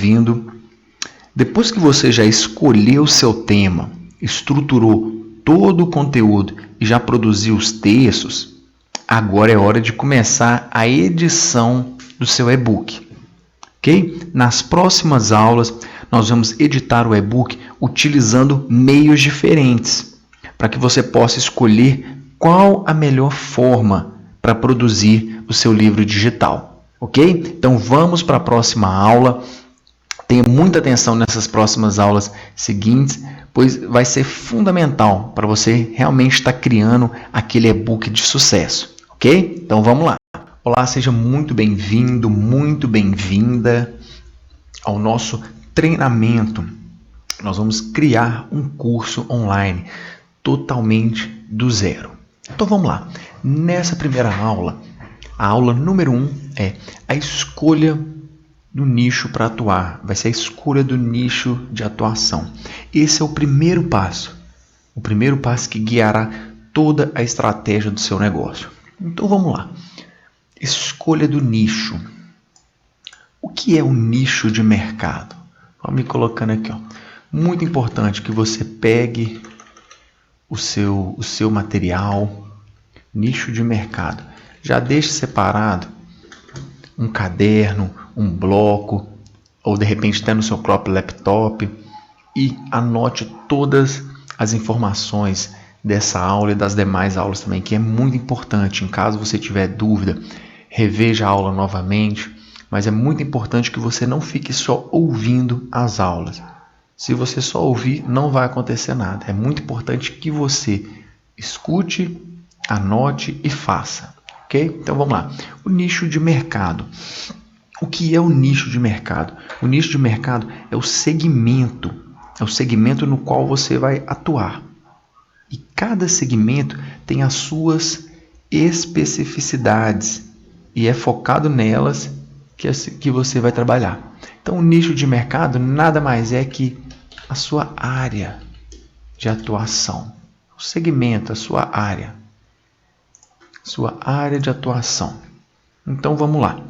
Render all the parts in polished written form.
bem-vindo. Depois que você já escolheu o seu tema, estruturou todo o conteúdo e já produziu os textos, agora é hora de começar a edição do seu e-book. Ok? Nas próximas aulas, nós vamos editar o e-book utilizando meios diferentes, para que você possa escolher qual a melhor forma para produzir o seu livro digital. Ok? Então vamos para a próxima aula. Tenha muita atenção nessas próximas aulas seguintes, pois vai ser fundamental para você realmente estar criando aquele e-book de sucesso. Ok? Então vamos lá. Olá, seja muito bem-vindo, muito bem-vinda ao nosso treinamento. Nós vamos criar um curso online totalmente do zero. Então vamos lá. Nessa primeira aula, a aula número 1 é a escolha do nicho para atuar. Vai ser a escolha do nicho de atuação. Esse é o primeiro passo que guiará toda a estratégia do seu negócio. Então vamos lá. Escolha do nicho. O que é um nicho de mercado? Vamos me colocando aqui, ó. Muito importante que você pegue o seu material, nicho de mercado. Já deixe separado um caderno, um bloco, ou de repente até no seu próprio laptop, e anote todas as informações dessa aula e das demais aulas também, que é muito importante. Em caso você tiver dúvida, reveja a aula novamente, mas é muito importante que você não fique só ouvindo as aulas. Se você só ouvir, não vai acontecer nada. É muito importante que você escute, anote e faça. Ok? Então vamos lá. O nicho de mercado. O que é o nicho de mercado? O nicho de mercado é o segmento no qual você vai atuar. E cada segmento tem as suas especificidades e é focado nelas que você vai trabalhar. Então, o nicho de mercado nada mais é que a sua área de atuação. O segmento, a sua área de atuação. Então, vamos lá.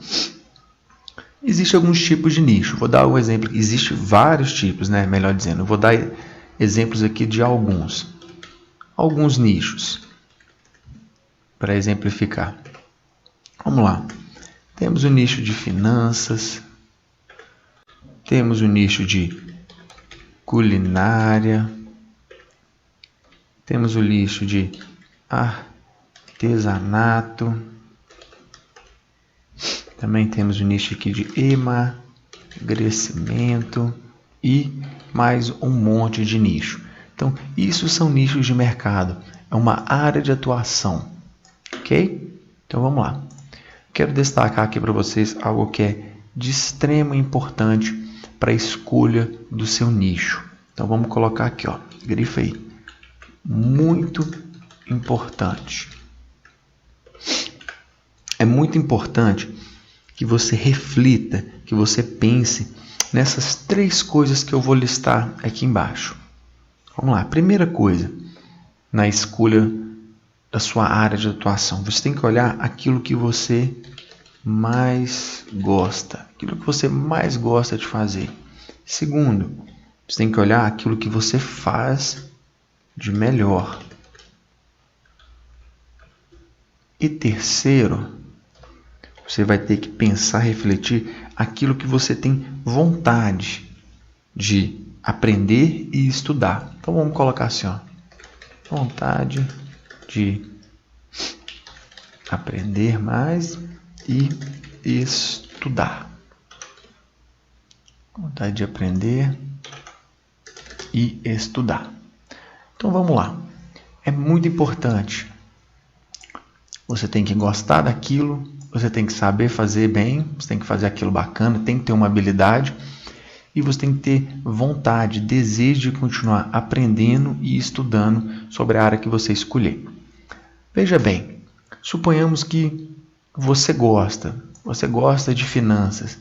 Existem alguns tipos de nicho. Vou dar um exemplo. Existem vários tipos, né? Melhor dizendo. Eu vou dar exemplos aqui de alguns nichos para exemplificar. Vamos lá. Temos o nicho de finanças. Temos o nicho de culinária. Temos o nicho de artesanato. Também temos o nicho aqui de emagrecimento e mais um monte de nicho. Então, isso são nichos de mercado. É uma área de atuação. Ok? Então, vamos lá. Quero destacar aqui para vocês algo que é de extrema importância para a escolha do seu nicho. Então, vamos colocar aqui, ó, grifa aí. Muito importante. É muito importante que você reflita, que você pense nessas 3 coisas que eu vou listar aqui embaixo. Vamos lá. Primeira coisa, na escolha da sua área de atuação, você tem que olhar aquilo que você mais gosta, aquilo que você mais gosta de fazer. Segundo, você tem que olhar aquilo que você faz de melhor. E terceiro, você vai ter que pensar, refletir aquilo que você tem vontade de aprender e estudar. Então vamos colocar assim, ó. Vontade de aprender mais e estudar. Vontade de aprender e estudar. Então vamos lá. É muito importante. Você tem que gostar daquilo, você tem que saber fazer bem, você tem que fazer aquilo bacana, tem que ter uma habilidade e você tem que ter vontade, desejo de continuar aprendendo e estudando sobre a área que você escolher. Veja bem, suponhamos que você gosta de finanças,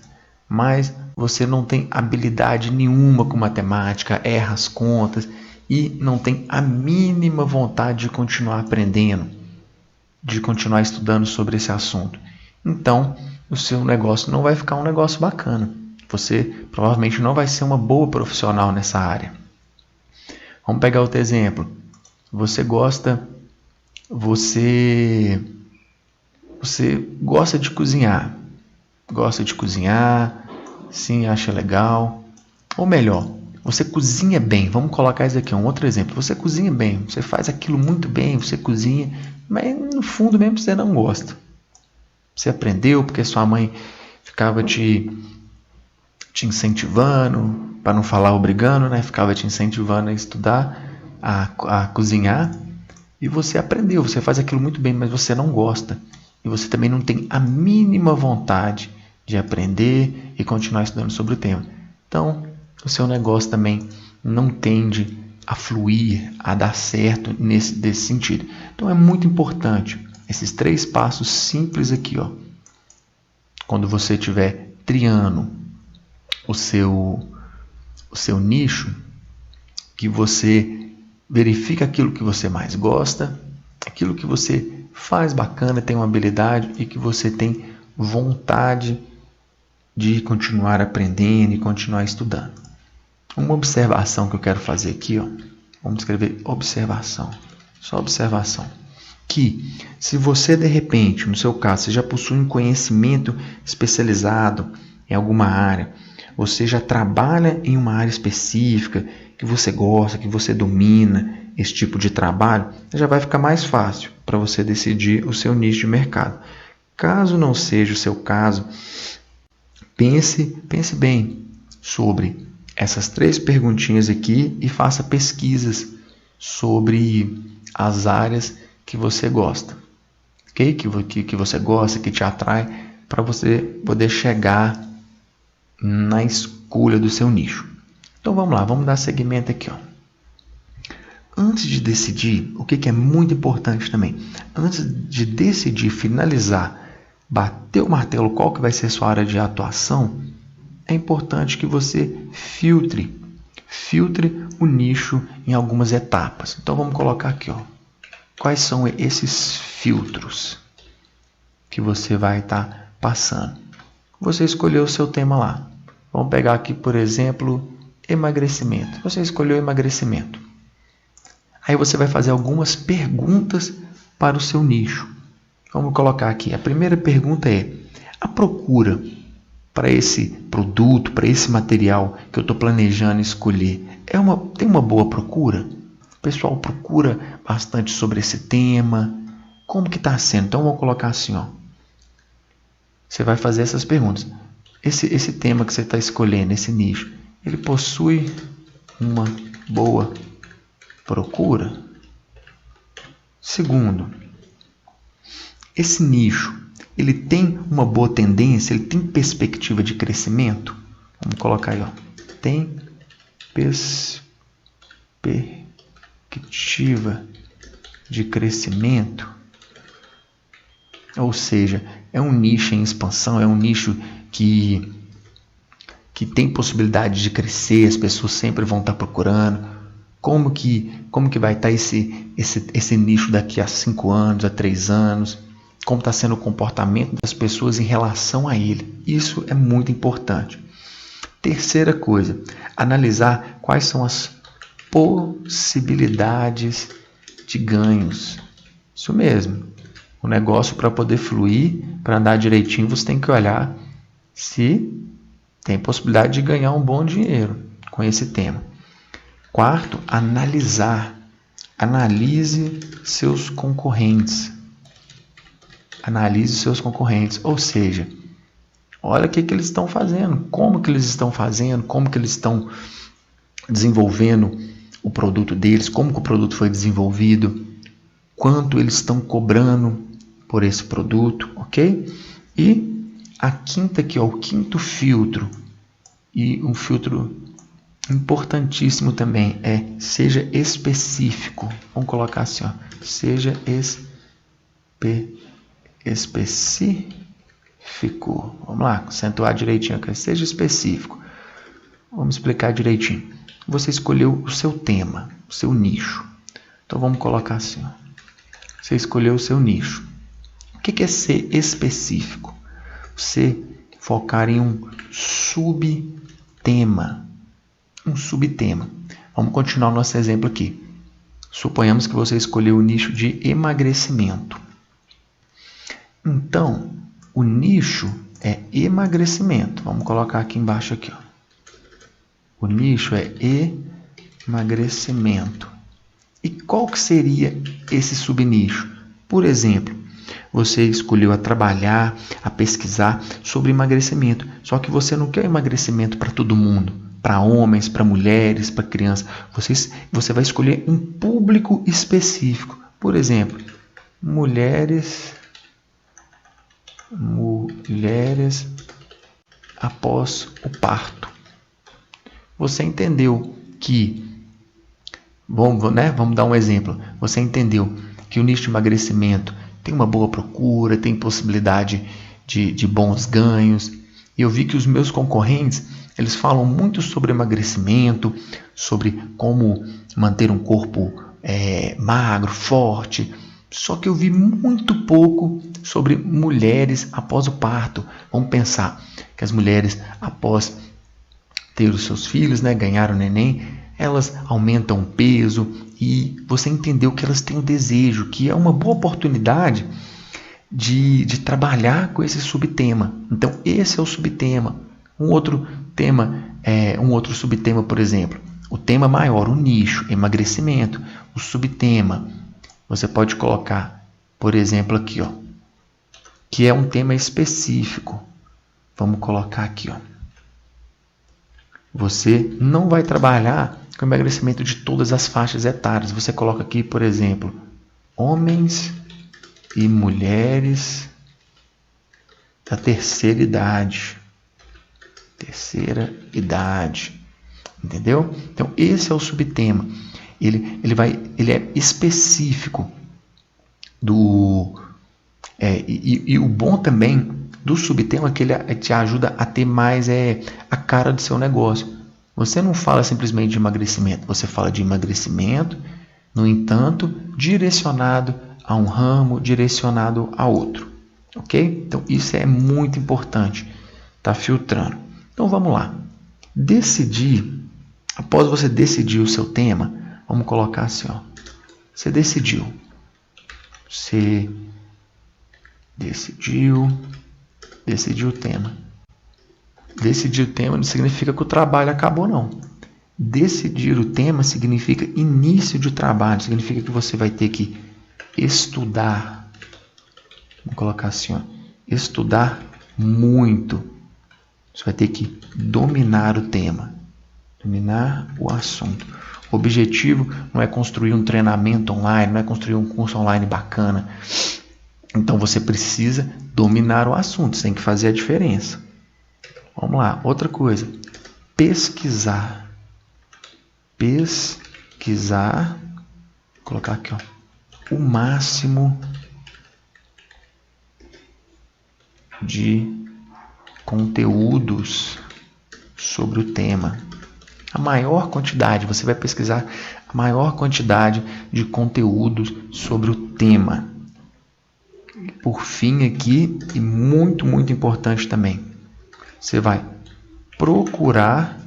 mas você não tem habilidade nenhuma com matemática, erra as contas e não tem a mínima vontade de continuar aprendendo, de continuar estudando sobre esse assunto. Então, o seu negócio não vai ficar um negócio bacana. você provavelmente não vai ser uma boa profissional nessa área. Vamos pegar outro exemplo. Você gosta de cozinhar. Gosta de cozinhar, sim, acha legal. Ou melhor, você cozinha bem. Vamos colocar isso aqui, um outro exemplo. Você cozinha bem, você faz aquilo muito bem, você cozinha, mas no fundo mesmo você não gosta. Você aprendeu porque sua mãe ficava te incentivando, para não falar obrigando, né? Ficava te incentivando a estudar, a cozinhar, e você aprendeu, você faz aquilo muito bem, mas você não gosta. E você também não tem a mínima vontade de aprender e continuar estudando sobre o tema. Então, o seu negócio também não tende a fluir, a dar certo desse sentido. Então, é muito importante esses 3 passos simples aqui, ó. Quando você estiver triando o seu nicho, que você verifica aquilo que você mais gosta, aquilo que você faz bacana, tem uma habilidade e que você tem vontade de continuar aprendendo e continuar estudando. Uma observação que eu quero fazer aqui, ó, vamos escrever observação, só observação. Que se você de repente, no seu caso, você já possui um conhecimento especializado em alguma área, você já trabalha em uma área específica que você gosta, que você domina esse tipo de trabalho, já vai ficar mais fácil para você decidir o seu nicho de mercado. Caso não seja o seu caso, pense bem sobre essas 3 perguntinhas aqui e faça pesquisas sobre as áreas que você gosta, ok? Que você gosta, que te atrai, para você poder chegar na escolha do seu nicho. Então vamos lá, vamos dar seguimento aqui, ó. Antes de decidir, o que é muito importante também, antes de decidir, finalizar, bater o martelo qual que vai ser a sua área de atuação, é importante que você filtre o nicho em algumas etapas. Então vamos colocar aqui, ó. Quais são esses filtros que você vai estar passando? Você escolheu o seu tema lá. Vamos pegar aqui, por exemplo, emagrecimento. Você escolheu emagrecimento. Aí você vai fazer algumas perguntas para o seu nicho. Vamos colocar aqui. A primeira pergunta é: a procura para esse produto, para esse material que eu estou planejando escolher, tem uma boa procura? O pessoal procura bastante sobre esse tema? Como que está sendo? Então, vou colocar assim, ó. Você vai fazer essas perguntas. Esse tema que você está escolhendo, esse nicho, ele possui uma boa procura? Segundo, esse nicho, ele tem uma boa tendência, ele tem perspectiva de crescimento? Vamos colocar aí, ó. Tem perspectiva de crescimento? Ou seja, é um nicho em expansão, é um nicho que tem possibilidade de crescer, as pessoas sempre vão estar procurando. Como que vai estar esse nicho daqui a 5 anos, a 3 anos? Como está sendo o comportamento das pessoas em relação a ele? Isso é muito importante. Terceira coisa, analisar quais são as possibilidades de ganhos. Isso mesmo. O negócio, para poder fluir, para andar direitinho, você tem que olhar se tem possibilidade de ganhar um bom dinheiro com esse tema. Quarto, analisar. Analise seus concorrentes. Analise seus concorrentes. Ou seja, olha o que eles estão fazendo, como que eles estão fazendo, como que eles estão desenvolvendo o produto deles, como que o produto foi desenvolvido, quanto eles estão cobrando por esse produto, ok? E a quinta aqui, ó, o quinto filtro, e um filtro importantíssimo também é: seja específico. Vamos colocar assim, ó, seja específico. Vamos lá, acentuar direitinho aqui. Seja específico. Vamos explicar direitinho. Você escolheu o seu tema, o seu nicho. Então vamos colocar assim, ó. Você escolheu o seu nicho. O que é ser específico? Você focar em subtema. Um subtema. Vamos continuar o nosso exemplo aqui. Suponhamos que você escolheu o nicho de emagrecimento. Então, o nicho é emagrecimento. Vamos colocar aqui embaixo aqui, ó. O nicho é emagrecimento. E qual que seria esse subnicho? Por exemplo, você escolheu a trabalhar, a pesquisar sobre emagrecimento. Só que você não quer emagrecimento para todo mundo, para homens, para mulheres, para crianças. Você vai escolher um público específico. Por exemplo, mulheres após o parto. Você entendeu que, vamos dar um exemplo. Você entendeu que o nicho de emagrecimento tem uma boa procura, tem possibilidade de bons ganhos. E eu vi que os meus concorrentes, eles falam muito sobre emagrecimento, sobre como manter um corpo magro, forte. Só que eu vi muito pouco sobre mulheres após o parto. Vamos pensar que as mulheres, após ter os seus filhos, ganhar o neném, elas aumentam o peso e você entendeu que elas têm um desejo, que é uma boa oportunidade de trabalhar com esse subtema. Então, esse é o subtema. Um outro subtema, por exemplo, o tema maior, o nicho, emagrecimento. O subtema, você pode colocar, por exemplo, aqui, ó, que é um tema específico. Vamos colocar aqui, ó. Você não vai trabalhar com emagrecimento de todas as faixas etárias. Você coloca aqui, por exemplo, homens e mulheres da terceira idade. Terceira idade. Entendeu? Então, esse é o subtema. Ele é específico e o bom também do subtema é que ele te ajuda a ter mais a cara do seu negócio. Você não fala simplesmente de emagrecimento, você fala de emagrecimento, no entanto, direcionado a um ramo, direcionado a outro. Ok? Então, isso é muito importante. Tá filtrando. Então, vamos lá. Após você decidir o seu tema, vamos colocar assim, ó. Você decidiu o tema. Decidir o tema não significa que o trabalho acabou, não. Decidir o tema significa início de trabalho, significa que você vai ter que estudar. Vou colocar assim, ó, estudar muito. Você vai ter que dominar o tema, dominar o assunto. O objetivo não é construir um treinamento online, não é construir um curso online bacana. Então você precisa dominar o assunto, você tem que fazer a diferença. Vamos lá, outra coisa. Pesquisar. Vou colocar aqui, ó, o máximo de conteúdos sobre o tema. A maior quantidade, você vai pesquisar a maior quantidade de conteúdos sobre o tema. E por fim aqui, e muito, muito importante também, você vai procurar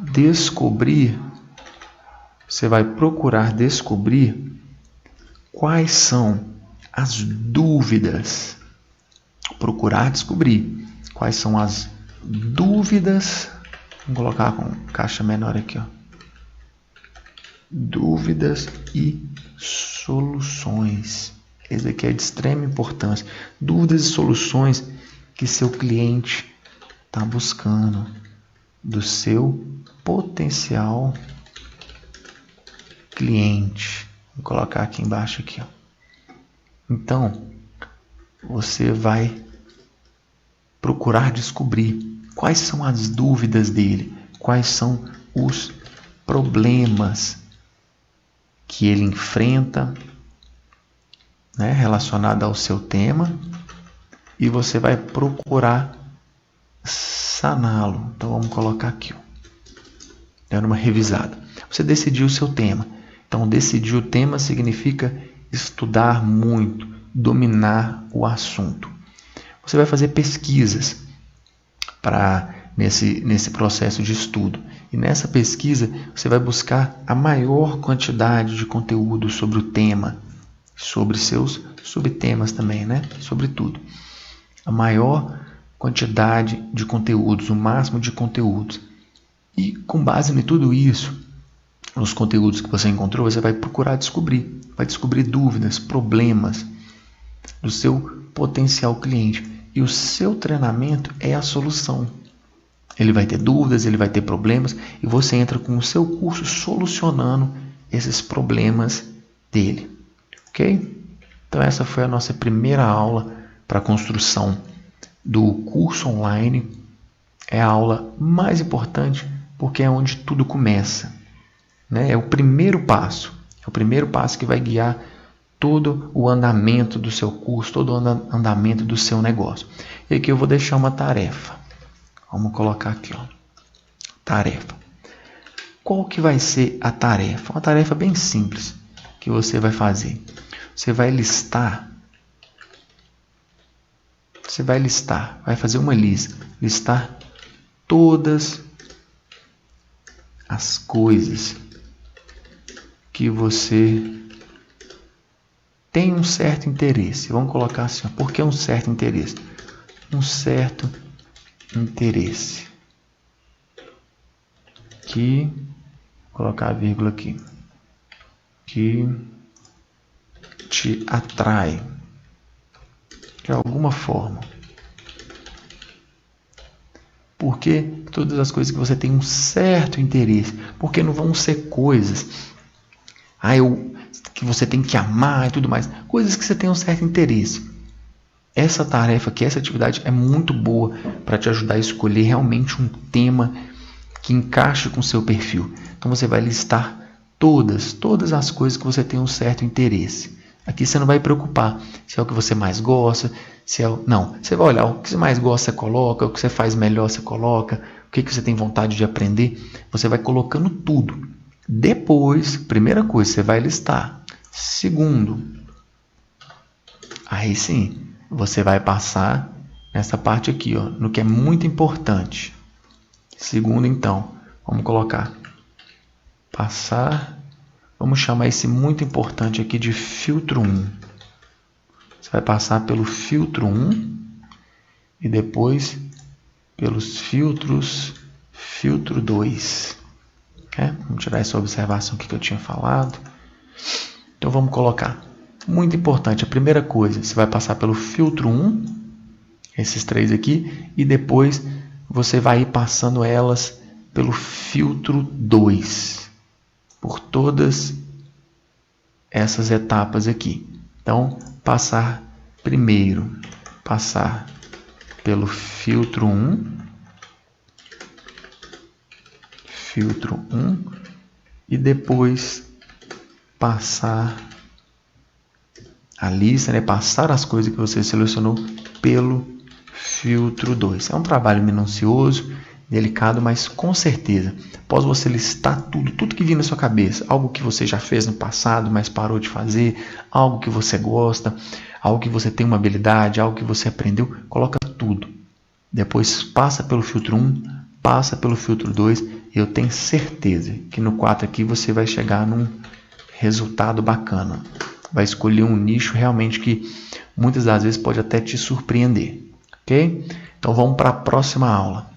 descobrir quais são as dúvidas. Procurar descobrir quais são as dúvidas. Vamos colocar com caixa menor aqui, ó. Dúvidas e soluções. Esse aqui é de extrema importância. Dúvidas e soluções que seu cliente está buscando do seu potencial cliente. Vou colocar aqui embaixo aqui, ó. Então, você vai procurar descobrir quais são as dúvidas dele, quais são os problemas que ele enfrenta, relacionado ao seu tema, e você vai procurar saná-lo. Então vamos colocar aqui, ó, dando uma revisada. Você decidiu o seu tema. Então decidir o tema significa estudar muito, dominar o assunto. Você vai fazer pesquisas nesse processo de estudo. E nessa pesquisa você vai buscar a maior quantidade de conteúdo sobre o tema, sobre seus subtemas também, né? Sobre tudo. A maior quantidade de conteúdos, o máximo de conteúdos. E com base em tudo isso, nos conteúdos que você encontrou, você vai procurar descobrir. Vai descobrir dúvidas, problemas do seu potencial cliente. E o seu treinamento é a solução. Ele vai ter dúvidas, ele vai ter problemas, e você entra com o seu curso solucionando esses problemas dele. Ok? Então essa foi a nossa primeira aula para a construção do curso online. É a aula mais importante porque é onde tudo começa, né? É o primeiro passo. É o primeiro passo que vai guiar todo o andamento do seu curso, todo o andamento do seu negócio. E aqui eu vou deixar uma tarefa. Vamos colocar aqui, ó. Tarefa. Qual que vai ser a tarefa? Uma tarefa bem simples que você vai fazer. Você vai fazer uma lista. Listar todas as coisas que você tem um certo interesse. Vamos colocar assim, ó, por que um certo interesse? Um certo interesse que, vou colocar a vírgula aqui, que te atrai de alguma forma. Por que todas as coisas que você tem um certo interesse? Porque não vão ser coisas que você tem que amar e tudo mais. Coisas que você tem um certo interesse. Essa tarefa aqui, essa atividade é muito boa para te ajudar a escolher realmente um tema que encaixe com o seu perfil. Então você vai listar todas as coisas que você tem um certo interesse. Aqui você não vai preocupar se é o que você mais gosta, não, você vai olhar o que você mais gosta, você coloca, o que você faz melhor, você coloca, o que você tem vontade de aprender, você vai colocando tudo. Depois, primeira coisa, você vai listar. Segundo, aí sim, você vai passar nessa parte aqui, ó, no que é muito importante. Segundo, então, vamos colocar passar, vamos chamar esse muito importante aqui de filtro 1. Você vai passar pelo filtro 1 e depois pelos filtro 2. Vamos tirar essa observação aqui que eu tinha falado. Então vamos colocar. Muito importante, a primeira coisa, você vai passar pelo filtro 1, esses três aqui, e depois você vai ir passando elas pelo filtro 2, por todas essas etapas aqui. Então, passar pelo filtro 1, e depois passar a lista, né? Passar as coisas que você selecionou pelo filtro 2. É um trabalho minucioso, delicado, mas com certeza, após você listar tudo que vir na sua cabeça, algo que você já fez no passado, mas parou de fazer, algo que você gosta, algo que você tem uma habilidade, algo que você aprendeu, coloca tudo. Depois passa pelo filtro 1, passa pelo filtro 2, e eu tenho certeza que no 4 aqui você vai chegar num resultado bacana. Vai escolher um nicho realmente que muitas das vezes pode até te surpreender. Ok? Então vamos para a próxima aula.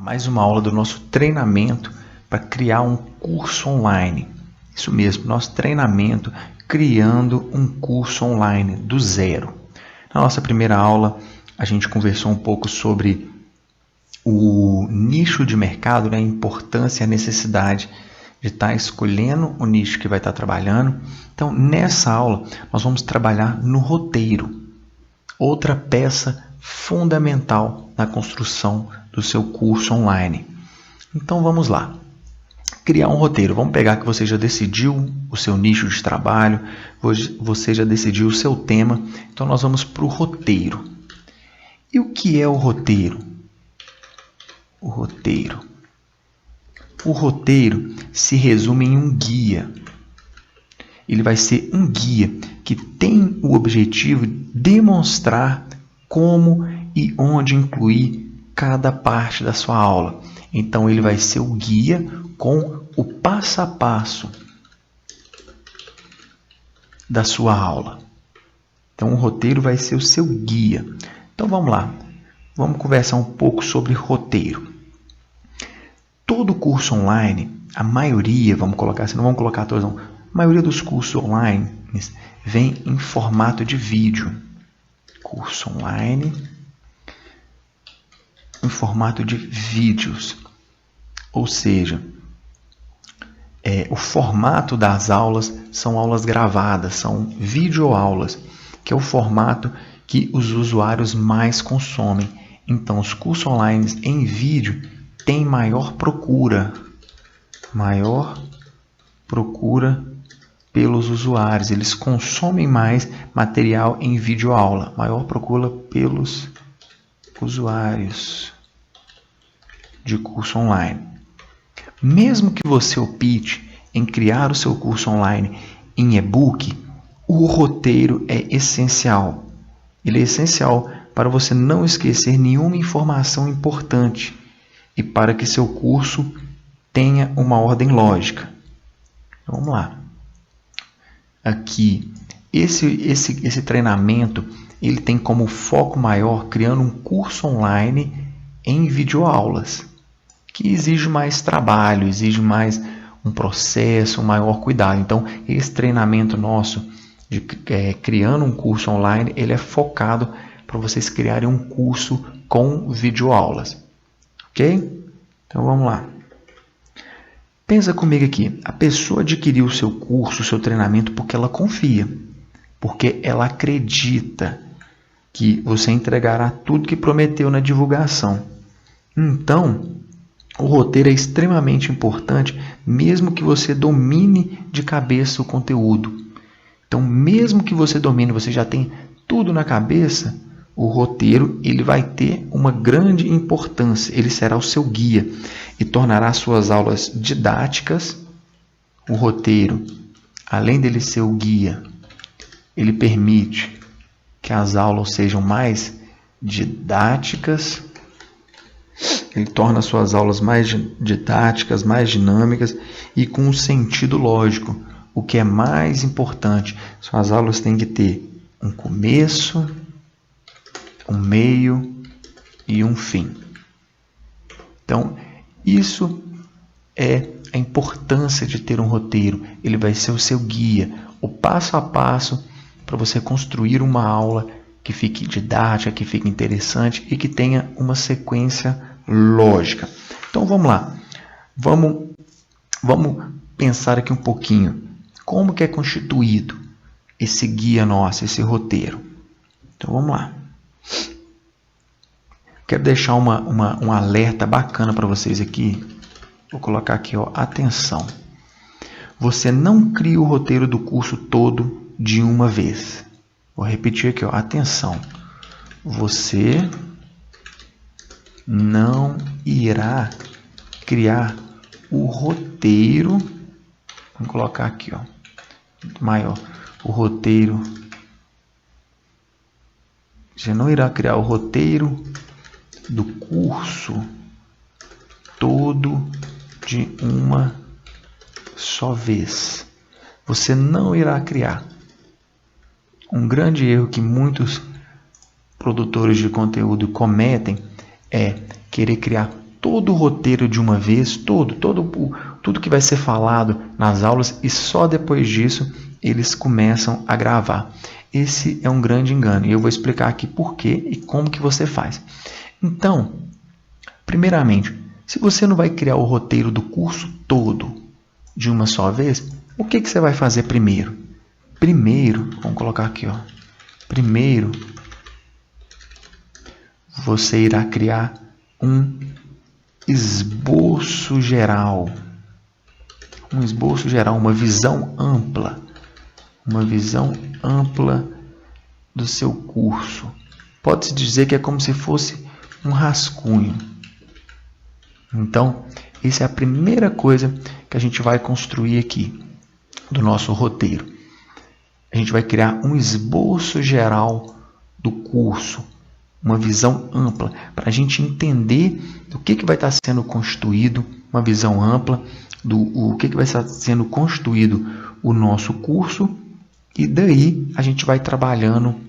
Mais uma aula do nosso treinamento para criar um curso online. Isso mesmo, nosso treinamento criando um curso online do zero. Na nossa primeira aula, a gente conversou um pouco sobre o nicho de mercado, né? A importância e a necessidade de estar escolhendo o nicho que vai estar trabalhando. Então, nessa aula, nós vamos trabalhar no roteiro. Outra peça fundamental na construção do seu curso online. Então, vamos lá. Criar um roteiro. Vamos pegar que você já decidiu o seu nicho de trabalho, você já decidiu o seu tema. Então, nós vamos para o roteiro. E o que é o roteiro? O roteiro se resume em um guia. Ele vai ser um guia que tem o objetivo de demonstrar como e onde incluir cada parte da sua aula. Então, ele vai ser o guia com o passo a passo da sua aula. Então, o roteiro vai ser o seu guia. Então, vamos lá. Vamos conversar um pouco sobre roteiro. Todo curso online, a maioria, vamos colocar assim, não vamos colocar todos, não. A maioria dos cursos online vem em formato de vídeo. Curso online em formato de vídeos. Ou seja, o formato das aulas são aulas gravadas, são videoaulas, que é o formato que os usuários mais consomem. Então, os cursos online em vídeo têm maior procura pelos usuários. Eles consomem mais material em videoaula, maior procura pelos usuários de curso online. Mesmo que você opte em criar o seu curso online em e-book, o roteiro é essencial. Ele é essencial para você não esquecer nenhuma informação importante e para que seu curso tenha uma ordem lógica. Vamos lá. Aqui, esse treinamento ele tem como foco maior criando um curso online em videoaulas, que exige mais trabalho, exige mais um processo, um maior cuidado. Então, esse treinamento nosso de criando um curso online, ele é focado para vocês criarem um curso com videoaulas. Ok? Então, vamos lá. Pensa comigo aqui. A pessoa adquiriu o seu curso, o seu treinamento, porque ela confia, porque ela acredita que você entregará tudo que prometeu na divulgação. Então, o roteiro é extremamente importante, mesmo que você domine de cabeça o conteúdo. Então, mesmo que você domine, você já tem tudo na cabeça, o roteiro ele vai ter uma grande importância. Ele será o seu guia e tornará suas aulas didáticas. O roteiro, além dele ser o guia, ele permite que as aulas sejam mais didáticas. Ele torna suas aulas mais didáticas, mais dinâmicas e com um sentido lógico. O que é mais importante, suas aulas têm que ter um começo, um meio e um fim. Então, isso é a importância de ter um roteiro. Ele vai ser o seu guia, o passo a passo para você construir uma aula que fique didática, que fique interessante e que tenha uma sequência lógica. Então vamos lá. Vamos pensar aqui um pouquinho. Como que é constituído esse guia nosso, esse roteiro? Então vamos lá. Quero deixar um alerta bacana para vocês aqui. Vou colocar aqui, ó, atenção. Você não cria o roteiro do curso todo de uma vez. Vou repetir aqui, ó, atenção. Você não irá criar o roteiro. Vamos colocar aqui, ó, maior. O roteiro. Você não irá criar o roteiro do curso todo de uma só vez. Você não irá criar. Um grande erro que muitos produtores de conteúdo cometem é querer criar todo o roteiro de uma vez, tudo que vai ser falado nas aulas e só depois disso eles começam a gravar. Esse é um grande engano e eu vou explicar aqui por quê e como que você faz. Então, primeiramente, se você não vai criar o roteiro do curso todo de uma só vez, o que você vai fazer primeiro? Primeiro, vamos colocar aqui, ó. Primeiro, você irá criar um esboço geral. Um esboço geral, uma visão ampla. Uma visão ampla do seu curso. Pode-se dizer que é como se fosse um rascunho. Então, essa é a primeira coisa que a gente vai construir aqui do nosso roteiro. a gente vai criar um esboço geral do curso, uma visão ampla, para a gente entender do que vai estar sendo constituído, uma visão ampla do que vai estar sendo constituído o nosso curso, e daí a gente vai trabalhando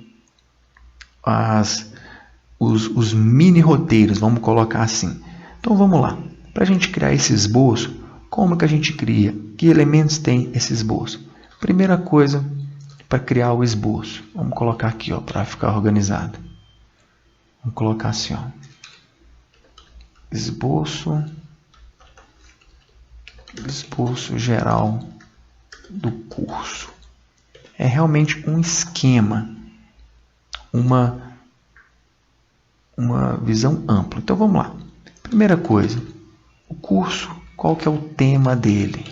os mini roteiros, vamos colocar assim. Então vamos lá, para a gente criar esse esboço, como que a gente cria? Que elementos tem esse esboço? Primeira coisa, para criar o esboço, vamos colocar aqui, para ficar organizado. Vamos colocar assim, esboço geral do curso. É realmente um esquema, uma visão ampla. Então vamos lá. Primeira coisa, o curso, qual que é o tema dele?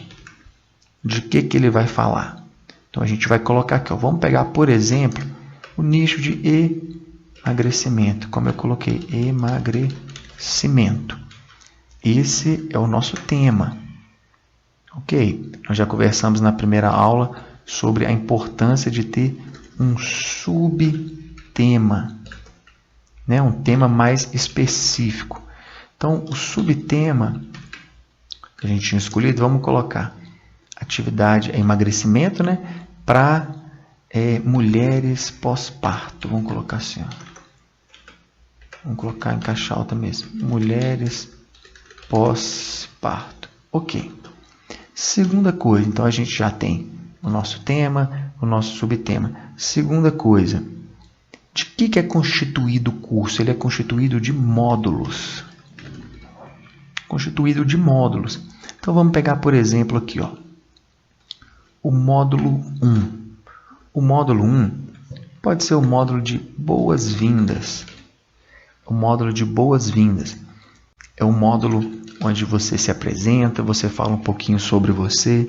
De que ele vai falar? Então a gente vai colocar aqui, vamos pegar, por exemplo, o nicho de emagrecimento, como eu coloquei, emagrecimento. Esse é o nosso tema. Ok? Nós já conversamos na primeira aula sobre a importância de ter um subtema, né? Um tema mais específico. Então, o subtema que a gente tinha escolhido, vamos colocar atividade é emagrecimento, né? Para mulheres pós-parto. Vamos colocar assim, vamos colocar em caixa alta mesmo. Mulheres pós-parto. Ok. Segunda coisa, então a gente já tem o nosso tema, o nosso subtema. Segunda coisa, de que é constituído o curso? Ele é constituído de módulos. Constituído de módulos. Então vamos pegar, por exemplo, aqui, o módulo 1. O módulo 1 pode ser o módulo de boas-vindas. O módulo de boas-vindas é um módulo onde você se apresenta, você fala um pouquinho sobre você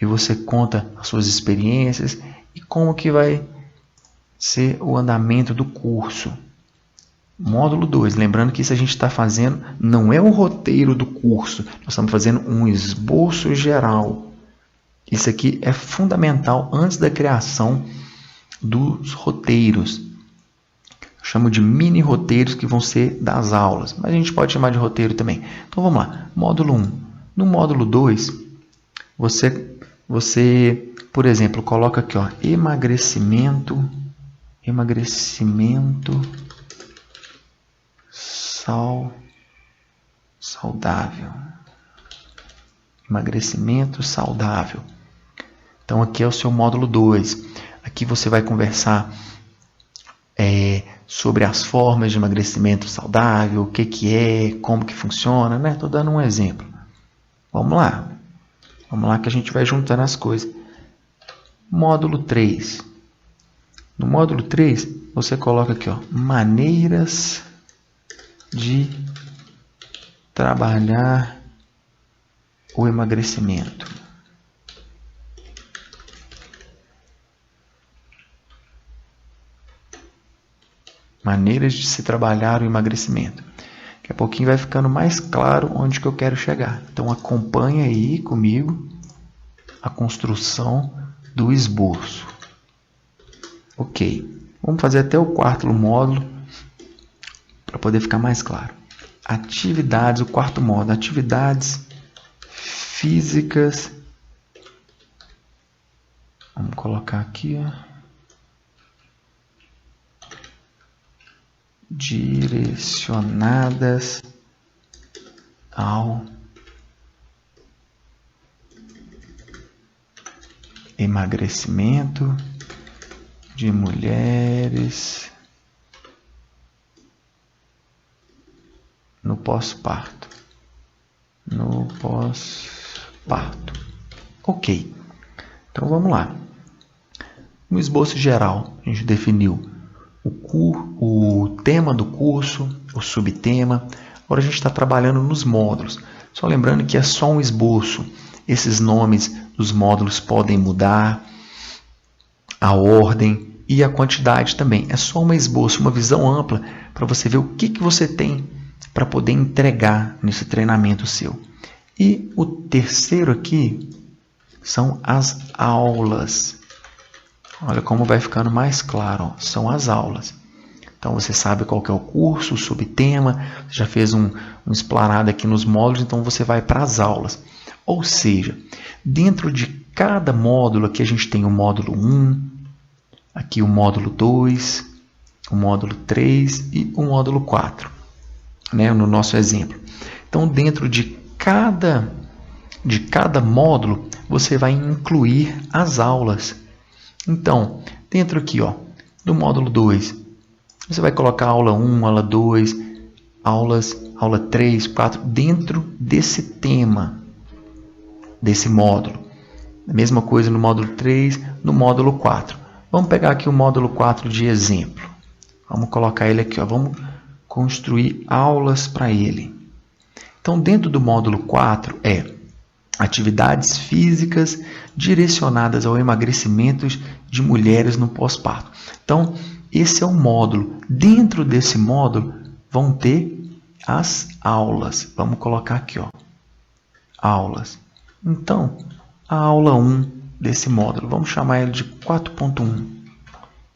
e você conta as suas experiências e como que vai ser o andamento do curso. Módulo 2, lembrando que isso a gente está fazendo não é o roteiro do curso, nós estamos fazendo um esboço geral. Isso aqui é fundamental antes da criação dos roteiros. Eu chamo de mini roteiros que vão ser das aulas, mas a gente pode chamar de roteiro também. Então vamos lá, módulo 1. No módulo 2, você, por exemplo, coloca aqui, emagrecimento saudável. Emagrecimento saudável. Então aqui é o seu módulo 2. Aqui você vai conversar sobre as formas de emagrecimento saudável, o que é, como que funciona, né? Estou dando um exemplo. Vamos lá que a gente vai juntando as coisas. Módulo 3. No módulo 3, você coloca aqui, maneiras de trabalhar o emagrecimento. Maneiras de se trabalhar o emagrecimento. Daqui a pouquinho vai ficando mais claro onde que eu quero chegar. Então acompanha aí comigo a construção do esboço. Ok. Vamos fazer até o quarto módulo para poder ficar mais claro. Atividades, o quarto módulo. Atividades físicas. Vamos colocar aqui, direcionadas ao emagrecimento de mulheres no pós-parto. Ok. Então vamos lá. No esboço geral, a gente definiu o tema do curso, o subtema. Agora a gente está trabalhando nos módulos. Só lembrando que é só um esboço. Esses nomes dos módulos podem mudar, a ordem e a quantidade também. É só um esboço, uma visão ampla para você ver o que você tem para poder entregar nesse treinamento seu. E o terceiro aqui são as aulas. Olha como vai ficando mais claro, ó, são as aulas. Então você sabe qual que é o curso, o subtema, já fez um explanado aqui nos módulos, então você vai para as aulas. Ou seja, dentro de cada módulo, aqui a gente tem o módulo 1, aqui o módulo 2, o módulo 3 e o módulo 4, né, no nosso exemplo. Então dentro de cada módulo, você vai incluir as aulas. Então, dentro aqui, ó, do módulo 2, você vai colocar aula 1, aula 2, aula 3, 4, dentro desse tema, desse módulo. A mesma coisa no módulo 3, no módulo 4. Vamos pegar aqui o módulo 4 de exemplo. Vamos colocar ele aqui, ó. Vamos construir aulas para ele. Então, dentro do módulo 4 atividades físicas direcionadas ao emagrecimento de mulheres no pós-parto. Então, esse é o módulo. Dentro desse módulo vão ter as aulas. Vamos colocar aqui, ó, aulas. Então, a aula 1 desse módulo, vamos chamar ele de 4.1,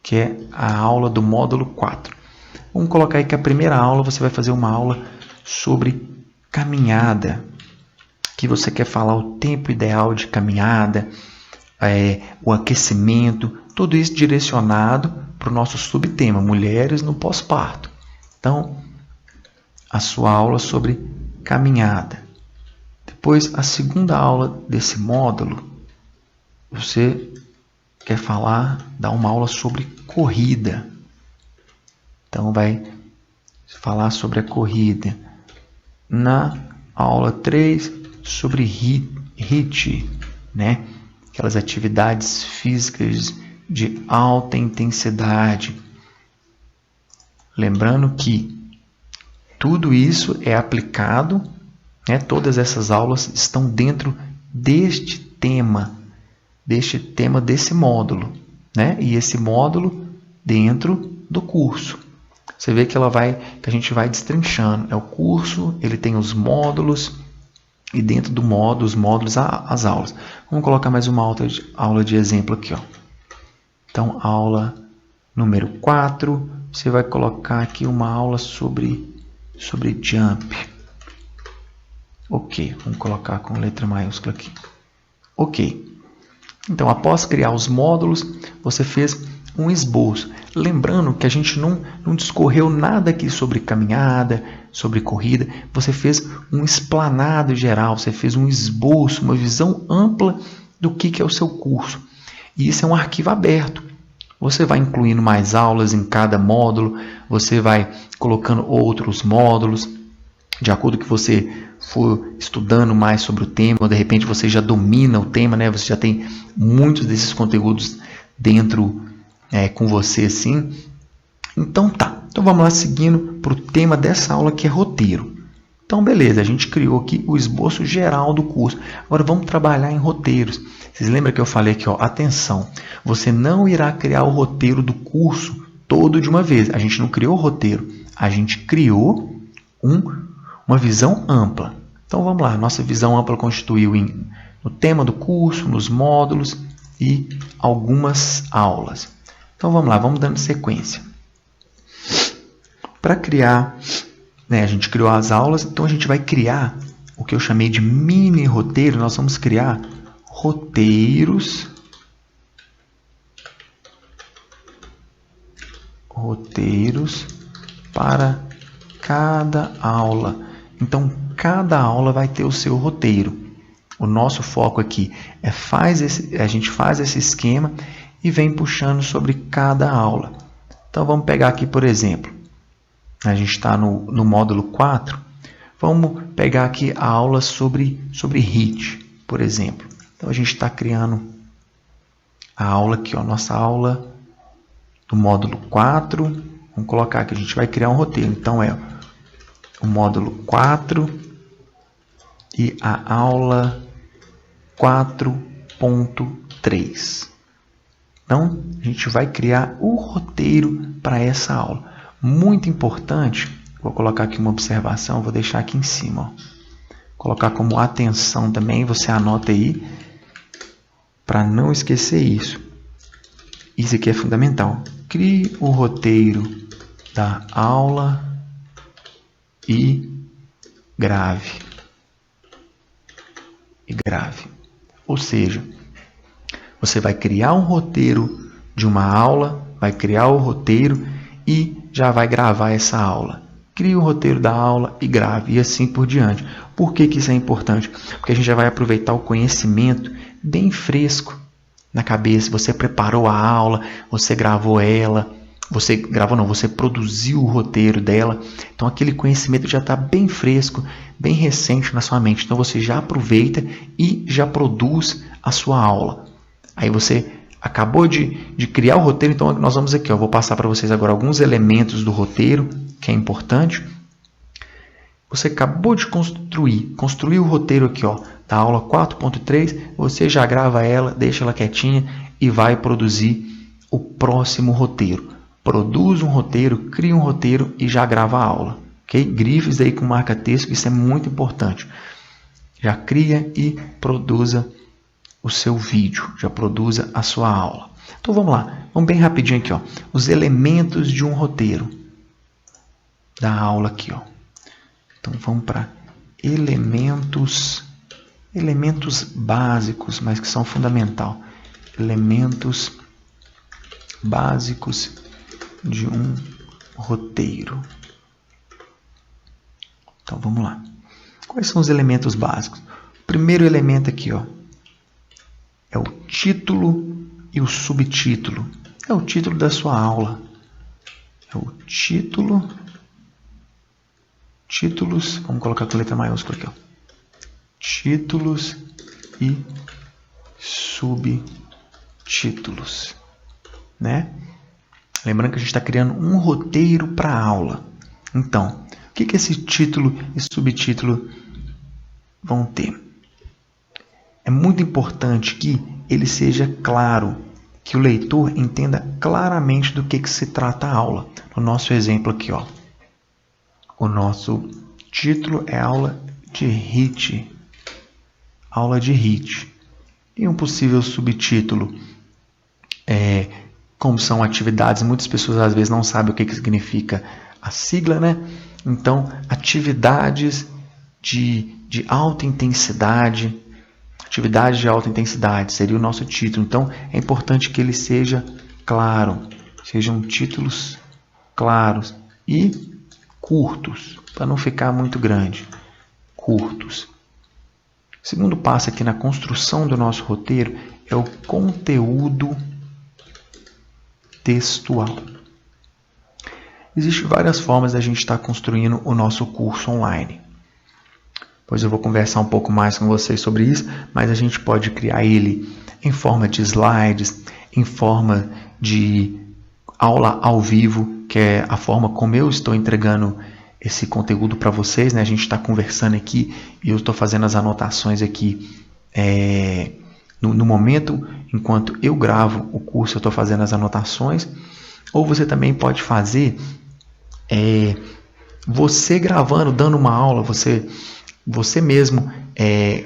que é a aula do módulo 4. Vamos colocar aí que a primeira aula você vai fazer uma aula sobre caminhada, que você quer falar o tempo ideal de caminhada, o aquecimento, tudo isso direcionado para o nosso subtema, mulheres no pós-parto. Então, a sua aula sobre caminhada. Depois, a segunda aula desse módulo, você quer dar uma aula sobre corrida. Então, vai falar sobre a corrida. Na aula 3, sobre HIIT, né? Aquelas atividades físicas de alta intensidade. Lembrando que tudo isso é aplicado, né? Todas essas aulas estão dentro deste tema desse módulo, né? E esse módulo dentro do curso. Você vê que a gente vai destrinchando. É o curso, ele tem os módulos e dentro dos módulos as aulas. Vamos colocar mais uma aula de exemplo aqui, ó. Então, aula número 4, você vai colocar aqui uma aula sobre jump. Ok, vamos colocar com letra maiúscula aqui. Ok. Então, após criar os módulos, você fez um esboço. Lembrando que a gente não discorreu nada aqui sobre caminhada, sobre corrida. Você fez um explanado geral, você fez um esboço, uma visão ampla do que é o seu curso. E isso é um arquivo aberto. Você vai incluindo mais aulas em cada módulo, você vai colocando outros módulos, de acordo com que você for estudando mais sobre o tema, ou de repente você já domina o tema, né? Você já tem muitos desses conteúdos dentro com você, assim. Então tá, então vamos lá seguindo para o tema dessa aula, que é roteiro. Então beleza, a gente criou aqui o esboço geral do curso. Agora vamos trabalhar em roteiros. Vocês lembram que eu falei aqui, ó, atenção, você não irá criar o roteiro do curso todo de uma vez. A gente não criou o roteiro, a gente criou uma visão ampla. Então vamos lá, nossa visão ampla constituiu no tema do curso, nos módulos e algumas aulas. Então vamos lá, vamos dando sequência. Para criar, a gente criou as aulas, então a gente vai criar o que eu chamei de mini roteiro. Nós vamos criar roteiros para cada aula. Então, cada aula vai ter o seu roteiro. O nosso foco aqui é a gente faz esse esquema e vem puxando sobre cada aula. Então, vamos pegar aqui, por exemplo, a gente está no módulo 4. Vamos pegar aqui a aula sobre HIIT, por exemplo. Então, a gente está criando a aula aqui, ó, nossa aula do módulo 4. Vamos colocar aqui, a gente vai criar um roteiro. Então, é o módulo 4 e a aula 4.3. Então, a gente vai criar o roteiro para essa aula. Muito importante, vou colocar aqui uma observação, vou deixar aqui em cima. Ó. Colocar como atenção também, você anota aí, para não esquecer isso. Isso aqui é fundamental. Crie o roteiro da aula e grave. Ou seja, você vai criar um roteiro de uma aula, vai criar o roteiro e já vai gravar essa aula. Crie o roteiro da aula e grave, e assim por diante. Por que isso é importante? Porque a gente já vai aproveitar o conhecimento bem fresco na cabeça. Você preparou a aula, você gravou ela, você produziu o roteiro dela. Então aquele conhecimento já está bem fresco, bem recente na sua mente. Então você já aproveita e já produz a sua aula. Aí você acabou de criar o roteiro, então nós vamos aqui, vou passar para vocês agora alguns elementos do roteiro, que é importante. Você acabou de construir o roteiro aqui, da aula 4.3, você já grava ela, deixa ela quietinha e vai produzir o próximo roteiro. Produz um roteiro, cria um roteiro e já grava a aula. Okay? Grifes aí com marca-texto, isso é muito importante. Já cria e produza o seu vídeo, já produza a sua aula. Então vamos lá, vamos bem rapidinho aqui, os elementos de um roteiro da aula aqui, Então vamos para elementos básicos, mas que são fundamental. Elementos básicos de um roteiro. Então vamos lá. Quais são os elementos básicos? O primeiro elemento aqui, é o título e o subtítulo. É o título da sua aula. É o título. Títulos, vamos colocar com letra maiúscula aqui, Títulos e subtítulos, né? Lembrando que a gente está criando um roteiro para a aula. Então, o que esse título e subtítulo vão ter? É muito importante que ele seja claro, que o leitor entenda claramente do que se trata a aula. No nosso exemplo aqui, o nosso título é aula de HIIT. Aula de HIIT. E um possível subtítulo como são atividades, muitas pessoas às vezes não sabem o que significa a sigla, né? Então, atividades de alta intensidade. Atividade de alta intensidade seria o nosso título. Então, é importante que ele seja claro. Sejam títulos claros e curtos, para não ficar muito grande. Curtos. O segundo passo aqui na construção do nosso roteiro é o conteúdo textual. Existem várias formas da gente estar construindo o nosso curso online. Pois eu vou conversar um pouco mais com vocês sobre isso, mas a gente pode criar ele em forma de slides, em forma de aula ao vivo, que é a forma como eu estou entregando esse conteúdo para vocês, né? A gente está conversando aqui e eu estou fazendo as anotações aqui no momento, enquanto eu gravo o curso, eu estou fazendo as anotações. Ou você também pode fazer você gravando, dando uma aula, você mesmo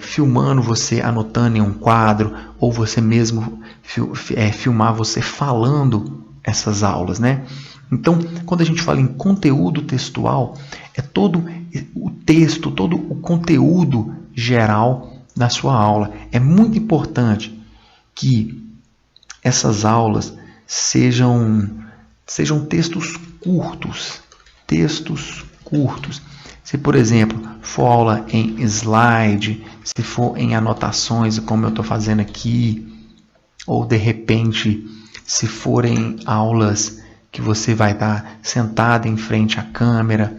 filmando, você anotando em um quadro, ou você mesmo filmar você falando essas aulas, né? Então, quando a gente fala em conteúdo textual, é todo o texto, todo o conteúdo geral da sua aula. É muito importante que essas aulas sejam textos curtos. Textos curtos. Se, por exemplo, for aula em slide, se for em anotações, como eu estou fazendo aqui, ou de repente, se forem aulas que você vai estar sentado em frente à câmera,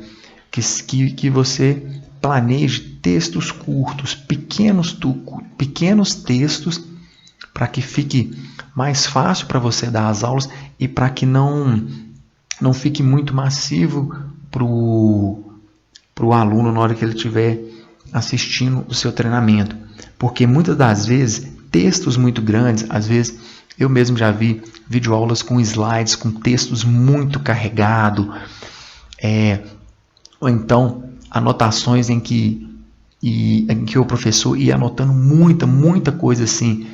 que você planeje textos curtos, pequenos textos, para que fique mais fácil para você dar as aulas e para que não fique muito massivo para o aluno na hora que ele estiver assistindo o seu treinamento. Porque muitas das vezes, textos muito grandes, às vezes eu mesmo já vi videoaulas com slides, com textos muito carregados, ou então anotações em que o professor ia anotando muita coisa assim,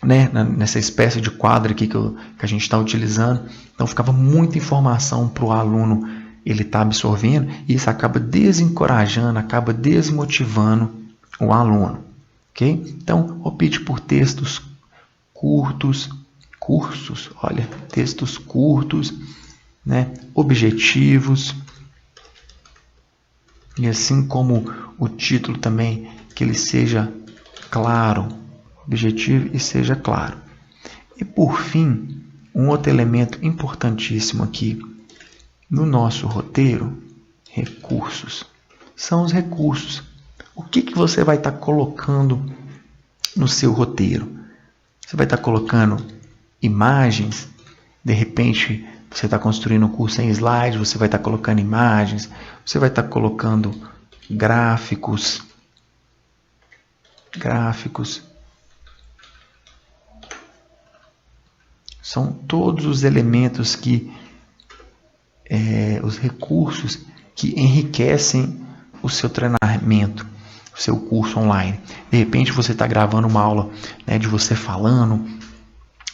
né, nessa espécie de quadro aqui que a gente está utilizando. Então ficava muita informação para o aluno ele estar absorvendo, e isso acaba desencorajando, acaba desmotivando o aluno. Okay? Então opte por textos curtos, textos curtos, né, objetivos, e assim como o título também, que ele seja claro, objetivo e seja claro. E por fim, um outro elemento importantíssimo aqui no nosso roteiro, recursos, são os recursos. O que você vai estar colocando no seu roteiro? Você vai estar colocando imagens, de repente você está construindo um curso em slide, você vai estar colocando imagens, você vai estar colocando gráficos. São todos os elementos os recursos que enriquecem o seu treinamento, o seu curso online. De repente você está gravando uma aula, né, de você falando,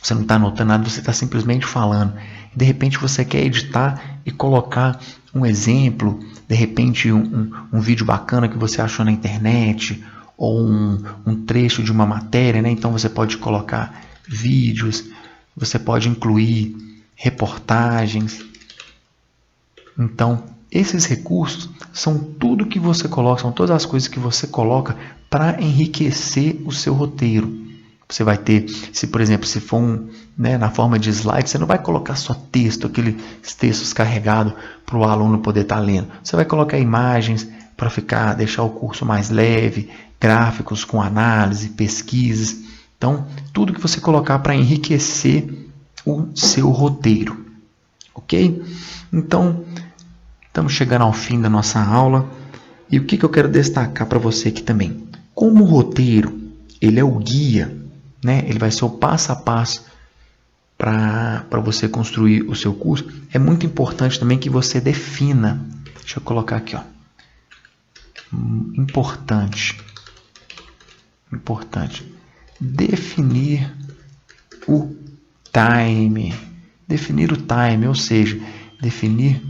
você não está anotando nada, você está simplesmente falando. De repente você quer editar e colocar um exemplo, de repente um vídeo bacana que você achou na internet, ou um trecho de uma matéria, né? Então você pode colocar vídeos, você pode incluir reportagens. Então esses recursos são tudo que você coloca, são todas as coisas que você coloca para enriquecer o seu roteiro. Você vai ter, se por exemplo, se for na forma de slide, você não vai colocar só texto, aqueles textos carregados para o aluno poder estar lendo. Você vai colocar imagens para deixar o curso mais leve, gráficos com análise, pesquisas. Então, tudo que você colocar para enriquecer o seu roteiro. Ok? Então, estamos chegando ao fim da nossa aula. E o que eu quero destacar para você aqui também? Como o roteiro, ele é o guia, né? Ele vai ser o passo a passo para você construir o seu curso. É muito importante também que você defina. Deixa eu colocar aqui, ó. Importante. Definir o time. Ou seja, definir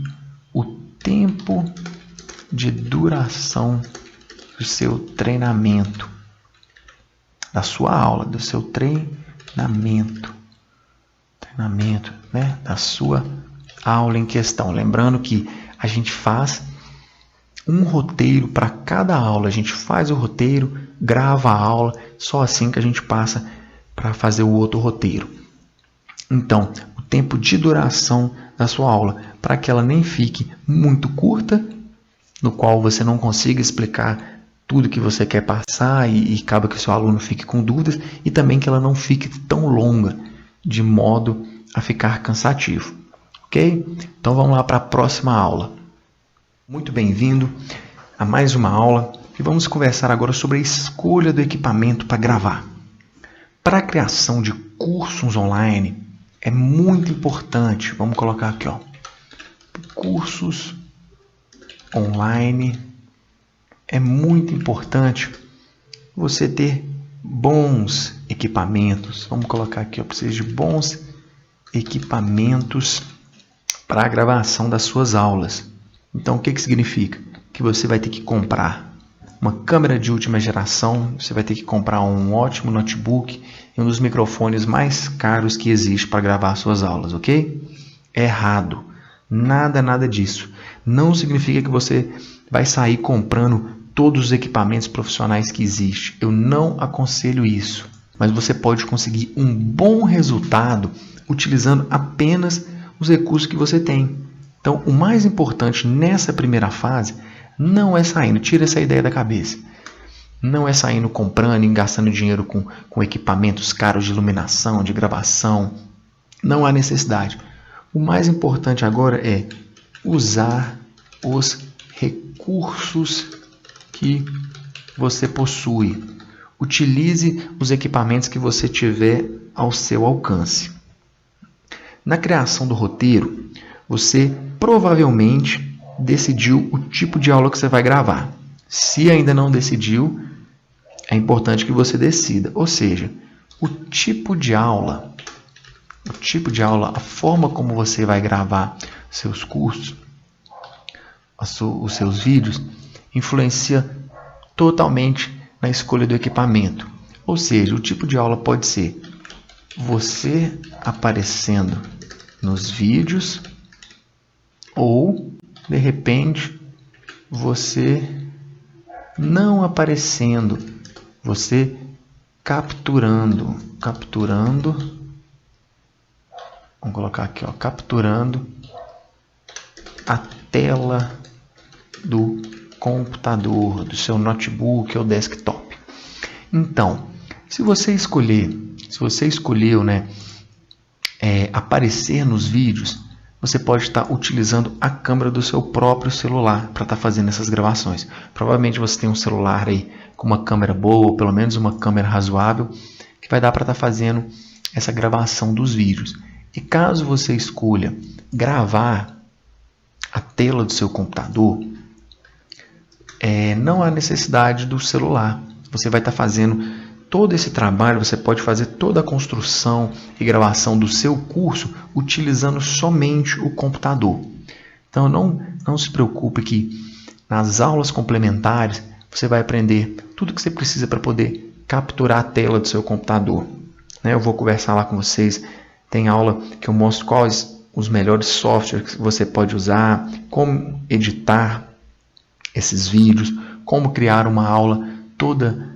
o tempo de duração do seu treinamento, da sua aula, do seu treinamento, né? Da sua aula em questão. Lembrando que a gente faz um roteiro para cada aula. A gente faz o roteiro, grava a aula, só assim que a gente passa para fazer o outro roteiro. Então, o tempo de duração da sua aula, para que ela nem fique muito curta, no qual você não consiga explicar tudo que você quer passar e acaba que o seu aluno fique com dúvidas, e também que ela não fique tão longa, de modo a ficar cansativo. Ok? Então vamos lá para a próxima aula. Muito bem-vindo a mais uma aula e vamos conversar agora sobre a escolha do equipamento para gravar. Para a criação de cursos online é muito importante, vamos colocar aqui, ó, cursos online, é muito importante você ter bons equipamentos. Vamos colocar aqui, ó, precisa de bons equipamentos para a gravação das suas aulas. Então, o que significa? Que você vai ter que comprar uma câmera de última geração, você vai ter que comprar um ótimo notebook e um dos microfones mais caros que existe para gravar suas aulas, ok? Errado. Nada disso. Não significa que você vai sair comprando todos os equipamentos profissionais que existem. Eu não aconselho isso. Mas você pode conseguir um bom resultado utilizando apenas os recursos que você tem. Então, o mais importante nessa primeira fase não é saindo, tira essa ideia da cabeça. Não é saindo comprando e gastando dinheiro com equipamentos caros de iluminação, de gravação. Não há necessidade. O mais importante agora é usar os recursos que você possui. Utilize os equipamentos que você tiver ao seu alcance. Na criação do roteiro, você provavelmente decidiu o tipo de aula que você vai gravar. Se ainda não decidiu, é importante que você decida. Ou seja, o tipo de aula, a forma como você vai gravar seus cursos, os seus vídeos, influencia totalmente na escolha do equipamento. Ou seja, o tipo de aula pode ser você aparecendo nos vídeos ou, de repente, você não aparecendo, você capturando, vamos colocar aqui, ó, capturando a tela do computador, do seu notebook ou desktop. Então, se você escolheu, né, aparecer nos vídeos, você pode estar utilizando a câmera do seu próprio celular para estar fazendo essas gravações. Provavelmente você tem um celular aí com uma câmera boa, ou pelo menos uma câmera razoável, que vai dar para estar fazendo essa gravação dos vídeos. E caso você escolha gravar a tela do seu computador, não há necessidade do celular. Você vai estar fazendo todo esse trabalho, você pode fazer toda a construção e gravação do seu curso utilizando somente o computador. Então não se preocupe que nas aulas complementares você vai aprender tudo que você precisa para poder capturar a tela do seu computador. Eu vou conversar lá com vocês, tem aula que eu mostro quais os melhores softwares que você pode usar, como editar esses vídeos, como criar uma aula toda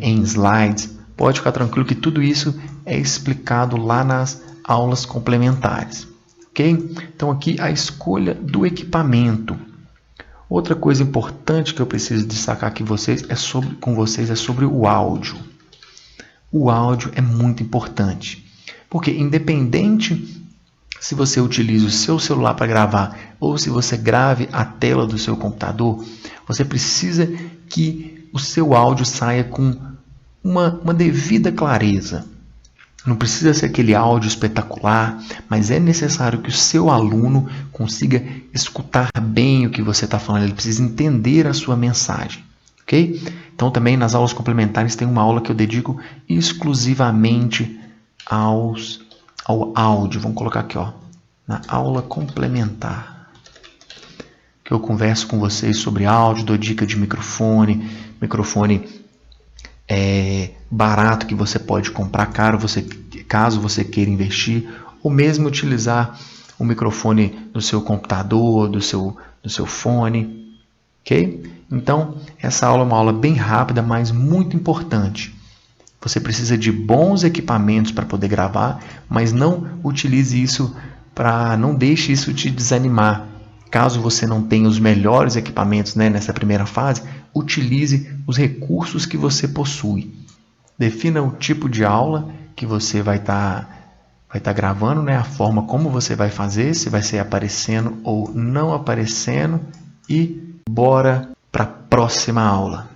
em slides. Pode ficar tranquilo que tudo isso é explicado lá nas aulas complementares. Ok? Então aqui a escolha do equipamento. Outra coisa importante que eu preciso destacar aqui com vocês é sobre o áudio. O áudio é muito importante, porque independente se você utiliza o seu celular para gravar ou se você grave a tela do seu computador, você precisa que o seu áudio saia com uma devida clareza. Não precisa ser aquele áudio espetacular, mas é necessário que o seu aluno consiga escutar bem o que você está falando, ele precisa entender a sua mensagem. Ok? Então também nas aulas complementares tem uma aula que eu dedico exclusivamente ao áudio. Vamos colocar aqui, ó, na aula complementar, que eu converso com vocês sobre áudio, dou dica de microfone barato que você pode comprar caso você queira investir, ou mesmo utilizar o microfone do seu computador, do seu fone. Ok? Então, essa aula é uma aula bem rápida, mas muito importante. Você precisa de bons equipamentos para poder gravar, mas não utilize isso não deixe isso te desanimar. Caso você não tenha os melhores equipamentos, nessa primeira fase, utilize os recursos que você possui. Defina o tipo de aula que você vai estar gravando, a forma como você vai fazer, se vai ser aparecendo ou não aparecendo, e bora para a próxima aula.